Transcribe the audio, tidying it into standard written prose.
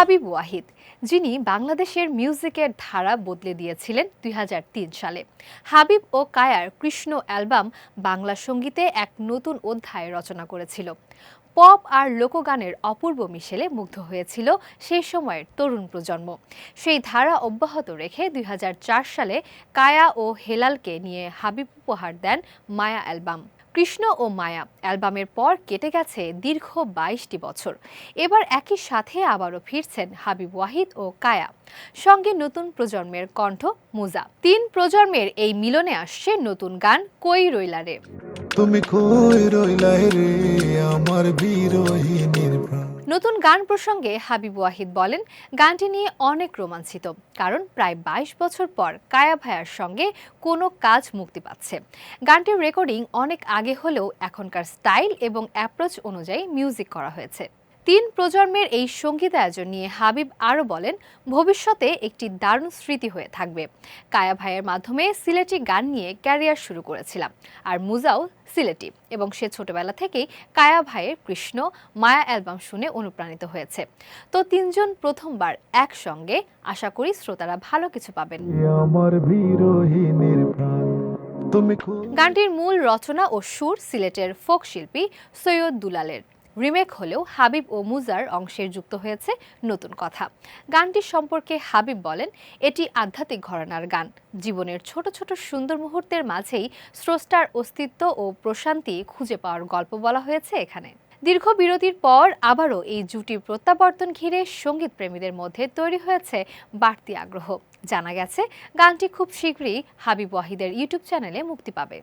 হাবিব ওয়াহিদ, যিনি বাংলাদেশের মিউজিকের ধারা বদলে দিয়েছিলেন ২০০৩ সালে। হাবিব ও কায়ার কৃষ্ণ অ্যালবাম বাংলা সঙ্গীতে এক নতুন অধ্যায় রচনা করেছিল। পপ আর লোকগানের অপূর্ব মিশেলে মুগ্ধ হয়েছিল সেই সময়ের তরুণ প্রজন্ম। সেই ধারা অব্যাহত রেখে ২০০৪ সালে কায়া ও হেলালকে নিয়ে হাবিব উপহার দেন মায়া অ্যালবাম। কৃষ্ণ ও মায়া অ্যালবামের পর কেটে গেছে দীর্ঘ ২২টি বছর। এবার একই সাথে আবারও ফিরছেন হাবিব ওয়াহিদ ও কায়া, সঙ্গে নতুন প্রজন্মের কণ্ঠ মুজা। ৩ প্রজন্মের এই মিলনে আসছে নতুন গান কই রইলা রে। তুমি কই রইলা রে আমার বিরহিনীর প্রাণ। নতুন গান প্রসঙ্গে হাবিব ওয়াহিদ বলেন, গানটি নিয়ে অনেক রোমাঞ্চিত, কারণ প্রায় ২২ বছর পর কায়া ভাইয়ার সঙ্গে কোনো কাজ মুক্তি পাচ্ছে। গানটির রেকর্ডিং অনেক আগে হলেও এখনকার স্টাইল এবং অ্যাপ্রোচ অনুযায়ী মিউজিক করা হয়েছে। ৩ প্রজন্মের এই সঙ্গীতায়োজন নিয়ে হাবিব আরও বলেন, ভবিষ্যতে একটি দারুণ স্মৃতি হয়ে থাকবে। কায়া ভাইয়ের মাধ্যমে সিলেটি গান নিয়ে ক্যারিয়ার শুরু করেছিলাম, আর মুজাও সিলেটি, এবং সে ছোটবেলা থেকেই কায়া ভাইয়ের কৃষ্ণ মায়া অ্যালবাম শুনে অনুপ্রাণিত হয়েছে। তো ৩ জন প্রথমবার একসঙ্গে, আশা করি শ্রোতারা ভালো কিছু পাবেন। আমার বিরহিনীর প্রাণ তুমি গানটির মূল রচনা ও সুর সিলেটের ফোক শিল্পী সৈয়দ দুলালের। রিমেক হলেও হাবিব ও মুজার অংশের যুক্ত হয়েছে নতুন কথা। গানটি সম্পর্কে হাবিব বলেন, এটি আধ্যাত্মিক ঘরানার গান। জীবনের ছোট ছোট সুন্দর মুহূর্তের মাঝেই স্রষ্টার অস্তিত্ব ও প্রশান্তি খুঁজে পাওয়ার গল্প বলা হয়েছে এখানে। দীর্ঘ বিরতির পর আবারও এই জুটির প্রত্যাবর্তন ঘিরে সঙ্গীত প্রেমীদের মধ্যে তৈরি হয়েছে বাড়তি আগ্রহ। জানা গেছে, গানটি খুব শীঘ্রই হাবিব ওয়াহিদের ইউটিউব চ্যানেলে মুক্তি পাবে।